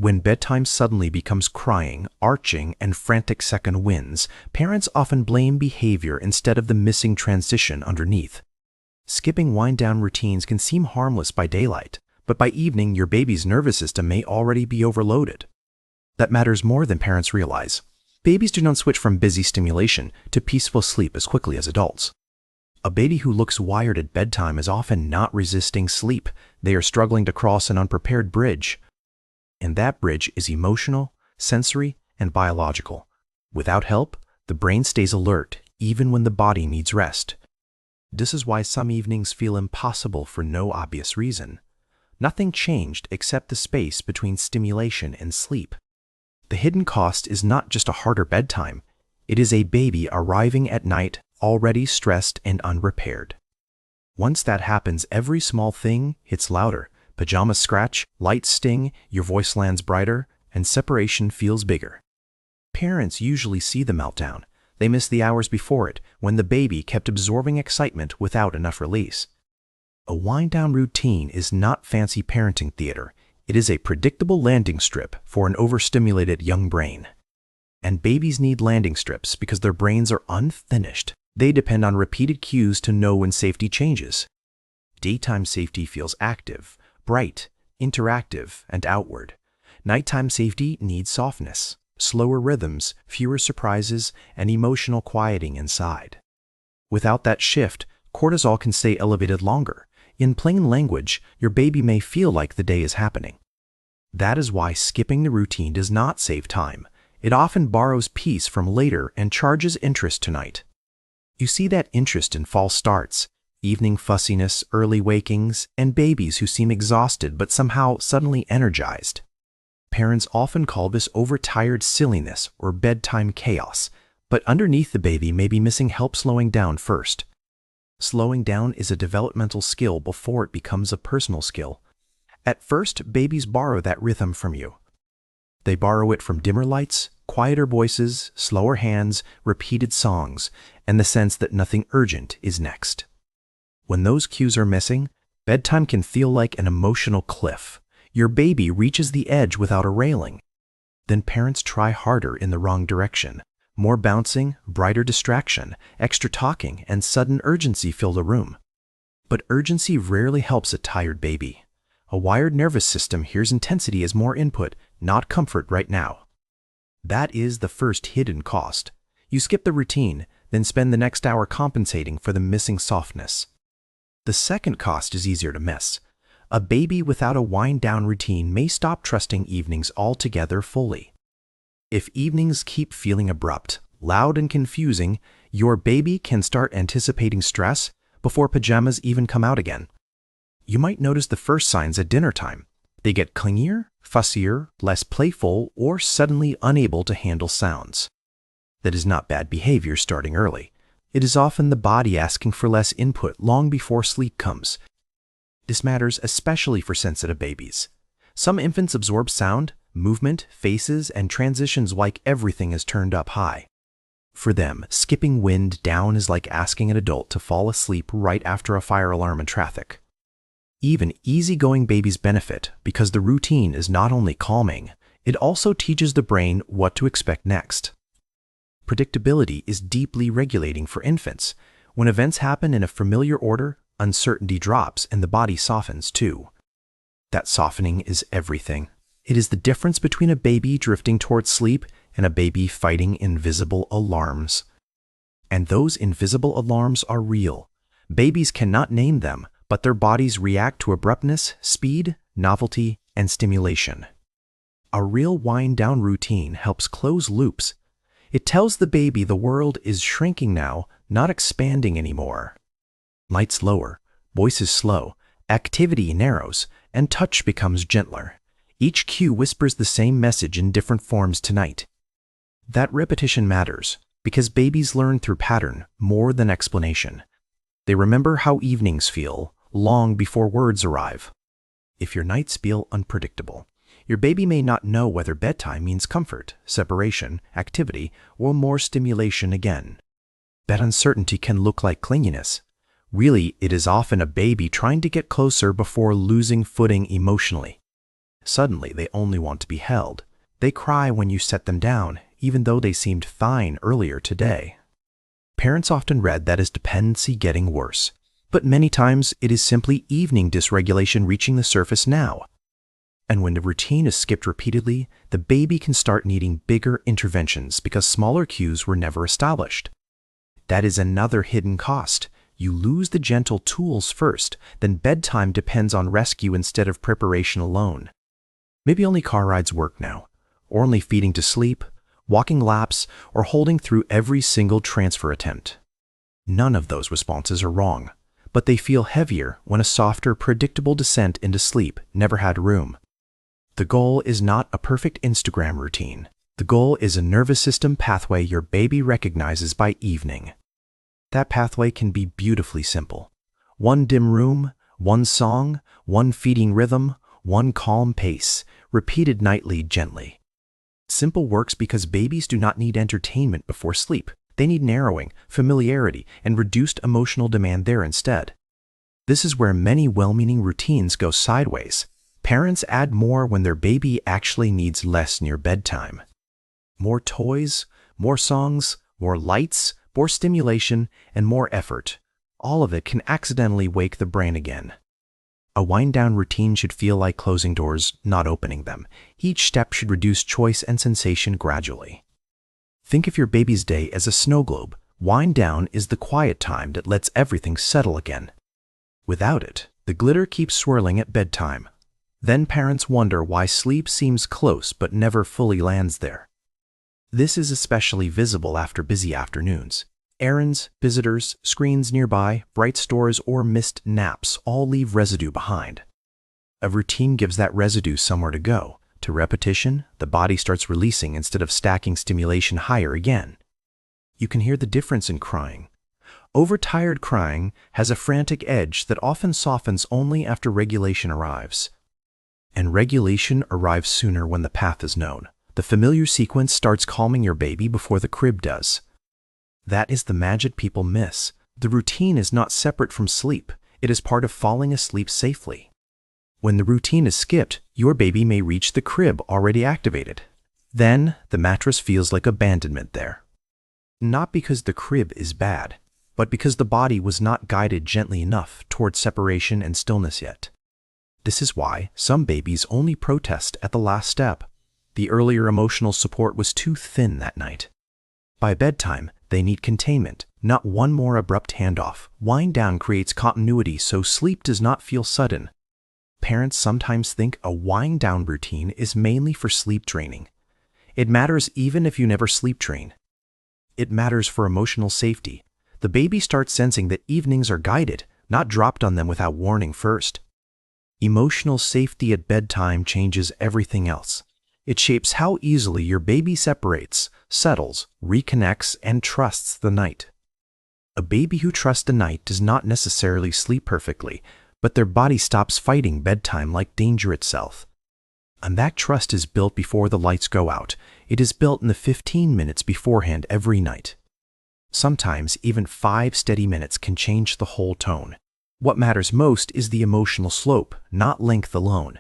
When bedtime suddenly becomes crying, arching, and frantic second winds, parents often blame behavior instead of the missing transition underneath. Skipping wind-down routines can seem harmless by daylight, but by evening your baby's nervous system may already be overloaded. That matters more than parents realize. Babies do not switch from busy stimulation to peaceful sleep as quickly as adults. A baby who looks wired at bedtime is often not resisting sleep. They are struggling to cross an unprepared bridge. And that bridge is emotional, sensory, and biological. Without help, the brain stays alert even when the body needs rest. This is why some evenings feel impossible for no obvious reason. Nothing changed except the space between stimulation and sleep. The hidden cost is not just a harder bedtime. It is a baby arriving at night already stressed and unprepared. Once that happens, every small thing hits louder. Pajamas scratch, lights sting, your voice lands brighter, and separation feels bigger. Parents usually see the meltdown. They miss the hours before it, when the baby kept absorbing excitement without enough release. A wind-down routine is not fancy parenting theater. It is a predictable landing strip for an overstimulated young brain. And babies need landing strips because their brains are unfinished. They depend on repeated cues to know when safety changes. Daytime safety feels active, bright, interactive, and outward. Nighttime safety needs softness, slower rhythms, fewer surprises, and emotional quieting inside. Without that shift, cortisol can stay elevated longer. In plain language, your baby may feel like the day is happening. That is why skipping the routine does not save time. It often borrows peace from later and charges interest tonight. You see that interest in false starts, evening fussiness, early wakings, and babies who seem exhausted but somehow suddenly energized. Parents often call this overtired silliness or bedtime chaos, but underneath the baby may be missing help slowing down first. Slowing down is a developmental skill before it becomes a personal skill. At first, babies borrow that rhythm from you. They borrow it from dimmer lights, quieter voices, slower hands, repeated songs, and the sense that nothing urgent is next. When those cues are missing, bedtime can feel like an emotional cliff. Your baby reaches the edge without a railing. Then parents try harder in the wrong direction. More bouncing, brighter distraction, extra talking, and sudden urgency fill the room. But urgency rarely helps a tired baby. A wired nervous system hears intensity as more input, not comfort right now. That is the first hidden cost. You skip the routine, then spend the next hour compensating for the missing softness. The second cost is easier to miss. A baby without a wind-down routine may stop trusting evenings altogether fully. If evenings keep feeling abrupt, loud, and confusing, your baby can start anticipating stress before pajamas even come out again. You might notice the first signs at dinner time. They get clingier, fussier, less playful, or suddenly unable to handle sounds. That is not bad behavior starting early. It is often the body asking for less input long before sleep comes. This matters especially for sensitive babies. Some infants absorb sound, movement, faces, and transitions like everything is turned up high. For them, skipping wind down is like asking an adult to fall asleep right after a fire alarm in traffic. Even easygoing babies benefit because the routine is not only calming, it also teaches the brain what to expect next. Predictability is deeply regulating for infants. When events happen in a familiar order, uncertainty drops and the body softens too. That softening is everything. It is the difference between a baby drifting towards sleep and a baby fighting invisible alarms. And those invisible alarms are real. Babies cannot name them, but their bodies react to abruptness, speed, novelty, and stimulation. A real wind-down routine helps close loops. It tells the baby the world is shrinking now, not expanding anymore. Lights lower, voices slow, activity narrows, and touch becomes gentler. Each cue whispers the same message in different forms tonight. That repetition matters because babies learn through pattern more than explanation. They remember how evenings feel long before words arrive. If your nights feel unpredictable, your baby may not know whether bedtime means comfort, separation, activity, or more stimulation again. That uncertainty can look like clinginess. Really, it is often a baby trying to get closer before losing footing emotionally. Suddenly, they only want to be held. They cry when you set them down, even though they seemed fine earlier today. Parents often read that as dependency getting worse, but many times it is simply evening dysregulation reaching the surface now. And when the routine is skipped repeatedly, the baby can start needing bigger interventions because smaller cues were never established. That is another hidden cost. You lose the gentle tools first, then bedtime depends on rescue instead of preparation alone. Maybe only car rides work now, or only feeding to sleep, walking laps, or holding through every single transfer attempt. None of those responses are wrong, but they feel heavier when a softer, predictable descent into sleep never had room. The goal is not a perfect Instagram routine. The goal is a nervous system pathway your baby recognizes by evening. That pathway can be beautifully simple. One dim room, one song, one feeding rhythm, one calm pace, repeated nightly gently. Simple works because babies do not need entertainment before sleep. They need narrowing, familiarity, and reduced emotional demand there instead. This is where many well-meaning routines go sideways. Parents add more when their baby actually needs less near bedtime. More toys, more songs, more lights, more stimulation, and more effort. All of it can accidentally wake the brain again. A wind-down routine should feel like closing doors, not opening them. Each step should reduce choice and sensation gradually. Think of your baby's day as a snow globe. Wind down is the quiet time that lets everything settle again. Without it, the glitter keeps swirling at bedtime. Then parents wonder why sleep seems close but never fully lands there. This is especially visible after busy afternoons. Errands, visitors, screens nearby, bright stores, or missed naps all leave residue behind. A routine gives that residue somewhere to go. To repetition, the body starts releasing instead of stacking stimulation higher again. You can hear the difference in crying. Overtired crying has a frantic edge that often softens only after regulation arrives. And regulation arrives sooner when the path is known. The familiar sequence starts calming your baby before the crib does. That is the magic people miss. The routine is not separate from sleep. It is part of falling asleep safely. When the routine is skipped, your baby may reach the crib already activated. Then, the mattress feels like abandonment there. Not because the crib is bad, but because the body was not guided gently enough toward separation and stillness yet. This is why some babies only protest at the last step. The earlier emotional support was too thin that night. By bedtime, they need containment, not one more abrupt handoff. Wind down creates continuity so sleep does not feel sudden. Parents sometimes think a wind down routine is mainly for sleep training. It matters even if you never sleep train. It matters for emotional safety. The baby starts sensing that evenings are guided, not dropped on them without warning first. Emotional safety at bedtime changes everything else. It shapes how easily your baby separates, settles, reconnects, and trusts the night. A baby who trusts the night does not necessarily sleep perfectly, but their body stops fighting bedtime like danger itself. And that trust is built before the lights go out. It is built in the 15 minutes beforehand every night. Sometimes even 5 steady minutes can change the whole tone. What matters most is the emotional slope, not length alone.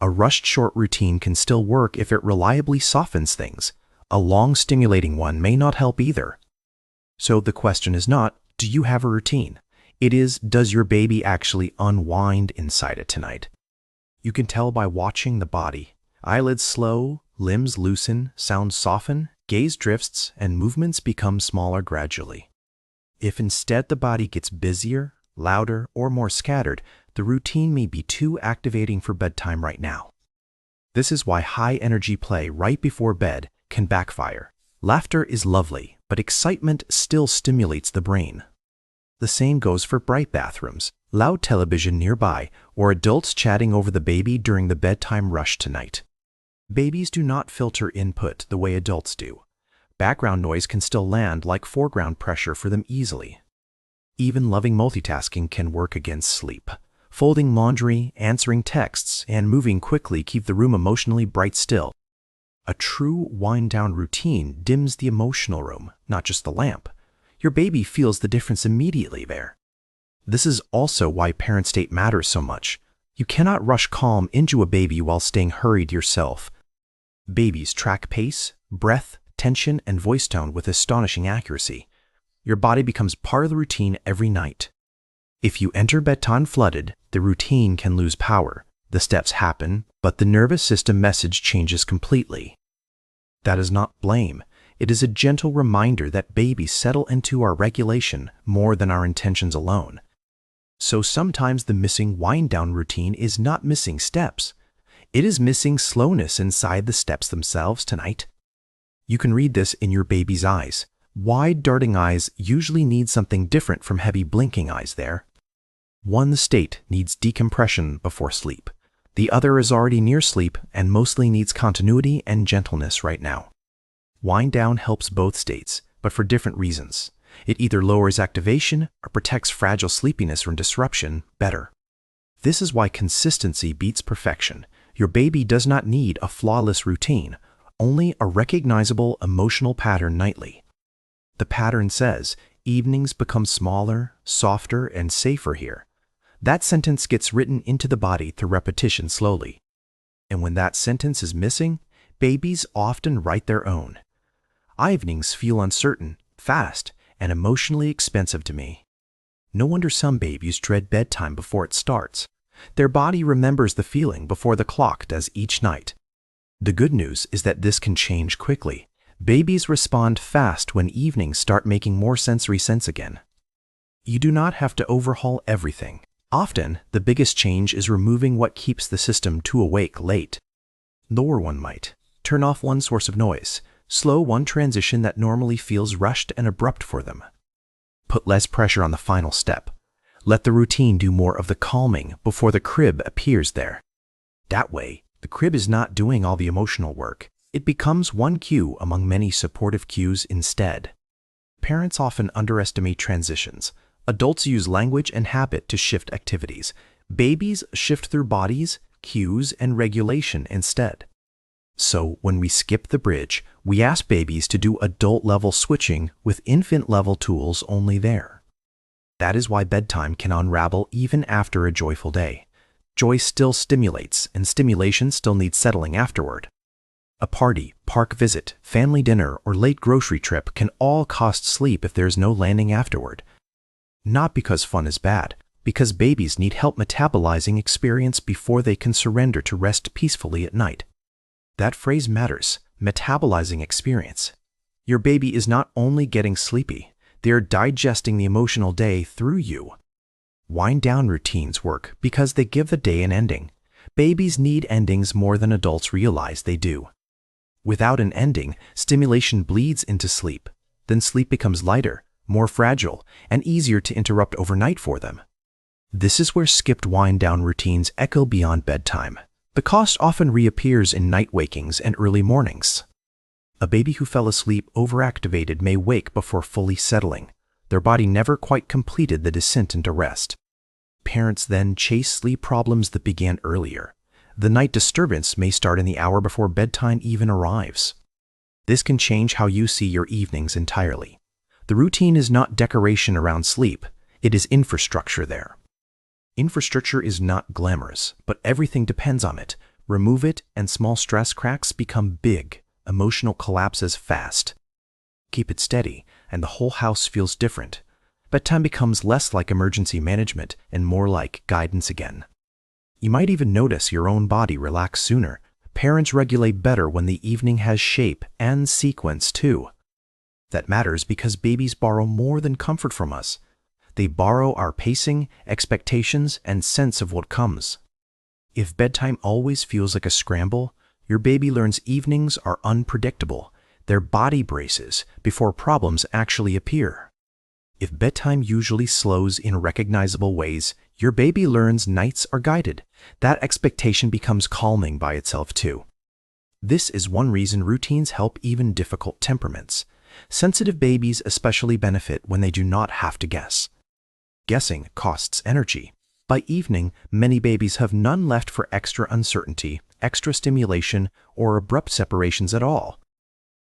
A rushed short routine can still work if it reliably softens things. A long stimulating one may not help either. So the question is not, do you have a routine? It is, does your baby actually unwind inside it tonight? You can tell by watching the body. Eyelids slow, limbs loosen, sounds soften, gaze drifts, and movements become smaller gradually. If instead the body gets busier, louder, or more scattered, the routine may be too activating for bedtime right now. This is why high-energy play right before bed can backfire. Laughter is lovely, but excitement still stimulates the brain. The same goes for bright bathrooms, loud television nearby, or adults chatting over the baby during the bedtime rush tonight. Babies do not filter input the way adults do. Background noise can still land like foreground pressure for them easily. Even loving multitasking can work against sleep. Folding laundry, answering texts, and moving quickly keep the room emotionally bright still. A true wind-down routine dims the emotional room, not just the lamp. Your baby feels the difference immediately there. This is also why parent state matters so much. You cannot rush calm into a baby while staying hurried yourself. Babies track pace, breath, tension, and voice tone with astonishing accuracy. Your body becomes part of the routine every night. If you enter bedtime flooded, the routine can lose power. The steps happen, but the nervous system message changes completely. That is not blame. It is a gentle reminder that babies settle into our regulation more than our intentions alone. So sometimes the missing wind-down routine is not missing steps. It is missing slowness inside the steps themselves tonight. You can read this in your baby's eyes. Wide darting eyes usually need something different from heavy blinking eyes there. One state needs decompression before sleep. The other is already near sleep and mostly needs continuity and gentleness right now. Wind down helps both states, but for different reasons. It either lowers activation or protects fragile sleepiness from disruption better. This is why consistency beats perfection. Your baby does not need a flawless routine, only a recognizable emotional pattern nightly. The pattern says, evenings become smaller, softer, and safer here. That sentence gets written into the body through repetition slowly. And when that sentence is missing, babies often write their own. Evenings feel uncertain, fast, and emotionally expensive to me. No wonder some babies dread bedtime before it starts. Their body remembers the feeling before the clock does each night. The good news is that this can change quickly. Babies respond fast when evenings start making more sensory sense again. You do not have to overhaul everything. Often, the biggest change is removing what keeps the system too awake late. Lower one might. Turn off one source of noise. Slow one transition that normally feels rushed and abrupt for them. Put less pressure on the final step. Let the routine do more of the calming before the crib appears there. That way, the crib is not doing all the emotional work. It becomes one cue among many supportive cues instead. Parents often underestimate transitions. Adults use language and habit to shift activities. Babies shift through bodies, cues, and regulation instead. So when we skip the bridge, we ask babies to do adult-level switching with infant-level tools only there. That is why bedtime can unravel even after a joyful day. Joy still stimulates, and stimulation still needs settling afterward. A party, park visit, family dinner, or late grocery trip can all cost sleep if there's no landing afterward. Not because fun is bad, because babies need help metabolizing experience before they can surrender to rest peacefully at night. That phrase matters, metabolizing experience. Your baby is not only getting sleepy, they are digesting the emotional day through you. Wind-down routines work because they give the day an ending. Babies need endings more than adults realize they do. Without an ending, stimulation bleeds into sleep. Then sleep becomes lighter, more fragile, and easier to interrupt overnight for them. This is where skipped wind-down routines echo beyond bedtime. The cost often reappears in night wakings and early mornings. A baby who fell asleep overactivated may wake before fully settling. Their body never quite completed the descent into rest. Parents then chase sleep problems that began earlier. The night disturbance may start in the hour before bedtime even arrives. This can change how you see your evenings entirely. The routine is not decoration around sleep, it is infrastructure there. Infrastructure is not glamorous, but everything depends on it. Remove it and small stress cracks become big, emotional collapses fast. Keep it steady and the whole house feels different. Bedtime becomes less like emergency management and more like guidance again. You might even notice your own body relax sooner. Parents regulate better when the evening has shape and sequence too. That matters because babies borrow more than comfort from us. They borrow our pacing, expectations, and sense of what comes. If bedtime always feels like a scramble, your baby learns evenings are unpredictable. Their body braces before problems actually appear. If bedtime usually slows in recognizable ways, your baby learns nights are guided. That expectation becomes calming by itself too. This is one reason routines help even difficult temperaments. Sensitive babies especially benefit when they do not have to guess. Guessing costs energy. By evening, many babies have none left for extra uncertainty, extra stimulation, or abrupt separations at all.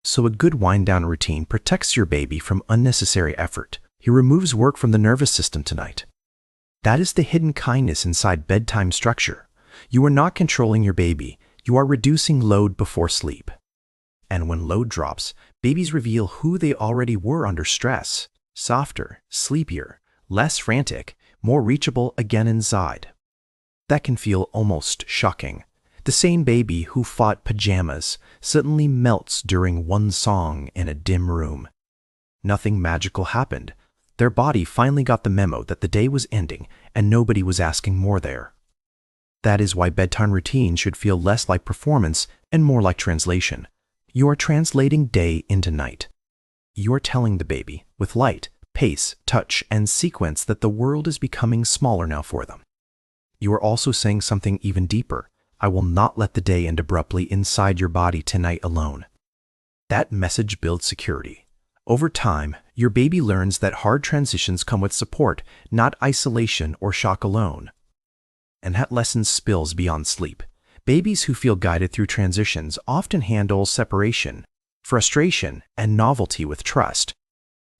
So a good wind-down routine protects your baby from unnecessary effort. He removes work from the nervous system tonight. That is the hidden kindness inside bedtime structure. You are not controlling your baby, you are reducing load before sleep. And when load drops, babies reveal who they already were under stress: softer, sleepier, less frantic, more reachable again inside. That can feel almost shocking. The same baby who fought pajamas suddenly melts during one song in a dim room. Nothing magical happened. Their body finally got the memo that the day was ending and nobody was asking more there. That is why bedtime routine should feel less like performance and more like translation. You are translating day into night. You are telling the baby, with light, pace, touch, and sequence, that the world is becoming smaller now for them. You are also saying something even deeper. I will not let the day end abruptly inside your body tonight alone. That message builds security. Over time, your baby learns that hard transitions come with support, not isolation or shock alone. And that lesson spills beyond sleep. Babies who feel guided through transitions often handle separation, frustration, and novelty with trust.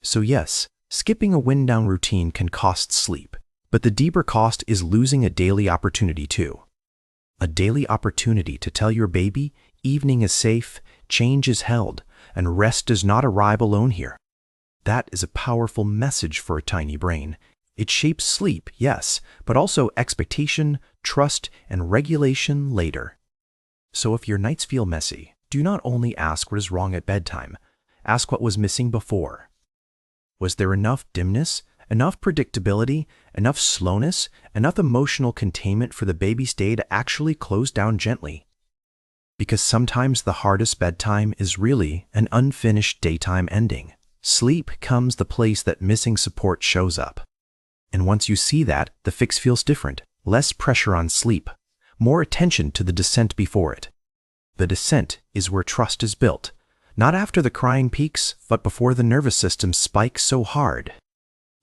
So yes, skipping a wind-down routine can cost sleep, but the deeper cost is losing a daily opportunity too. A daily opportunity to tell your baby evening is safe, change is held, and rest does not arrive alone here. That is a powerful message for a tiny brain. It shapes sleep, yes, but also expectation, trust, and regulation later. So if your nights feel messy, do not only ask what is wrong at bedtime, ask what was missing before. Was there enough dimness, enough predictability, enough slowness, enough emotional containment for the baby's day to actually close down gently? Because sometimes the hardest bedtime is really an unfinished daytime ending. Sleep becomes the place that missing support shows up. And once you see that, the fix feels different. Less pressure on sleep, more attention to the descent before it. The descent is where trust is built, not after the crying peaks, but before the nervous system spikes so hard.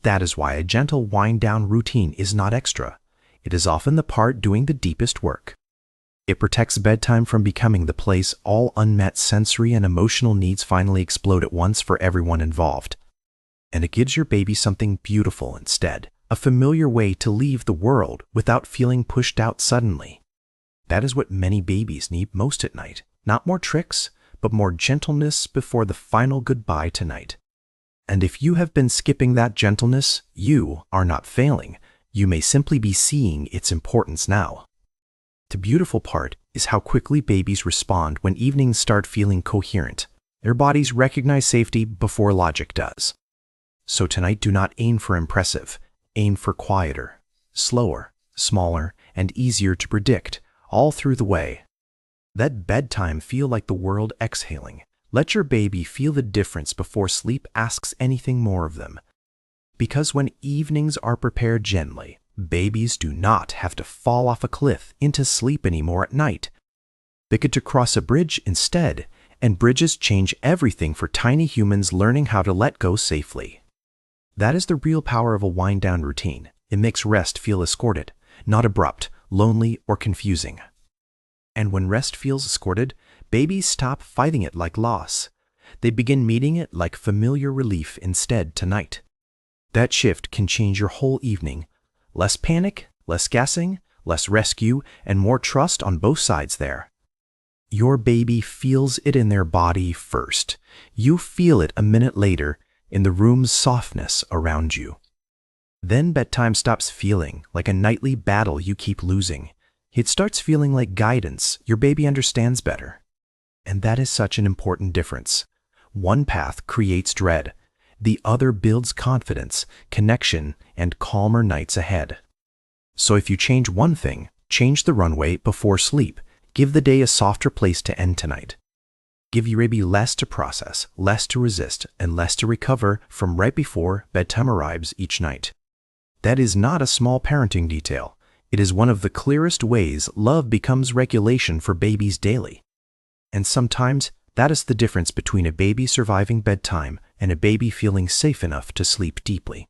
That is why a gentle wind-down routine is not extra. It is often the part doing the deepest work. It protects bedtime from becoming the place all unmet sensory and emotional needs finally explode at once for everyone involved. And it gives your baby something beautiful instead, a familiar way to leave the world without feeling pushed out suddenly. That is what many babies need most at night. Not more tricks, but more gentleness before the final goodbye tonight. And if you have been skipping that gentleness, you are not failing. You may simply be seeing its importance now. The beautiful part is how quickly babies respond when evenings start feeling coherent. Their bodies recognize safety before logic does. So tonight, do not aim for impressive. Aim for quieter, slower, smaller, and easier to predict, all through the way. Let bedtime feel like the world exhaling. Let your baby feel the difference before sleep asks anything more of them. Because when evenings are prepared gently, babies do not have to fall off a cliff into sleep anymore at night. They get to cross a bridge instead, and bridges change everything for tiny humans learning how to let go safely. That is the real power of a wind-down routine. It makes rest feel escorted, not abrupt, lonely, or confusing. And when rest feels escorted, babies stop fighting it like loss. They begin meeting it like familiar relief instead tonight. That shift can change your whole evening. Less panic, less guessing, less rescue, and more trust on both sides there. Your baby feels it in their body first. You feel it a minute later in the room's softness around you. Then bedtime stops feeling like a nightly battle you keep losing. It starts feeling like guidance your baby understands better. And that is such an important difference. One path creates dread. The other builds confidence, connection, and calmer nights ahead. So if you change one thing, change the runway before sleep. Give the day a softer place to end tonight. Give your baby less to process, less to resist, and less to recover from right before bedtime arrives each night. That is not a small parenting detail. It is one of the clearest ways love becomes regulation for babies daily. And sometimes that is the difference between a baby surviving bedtime and a baby feeling safe enough to sleep deeply.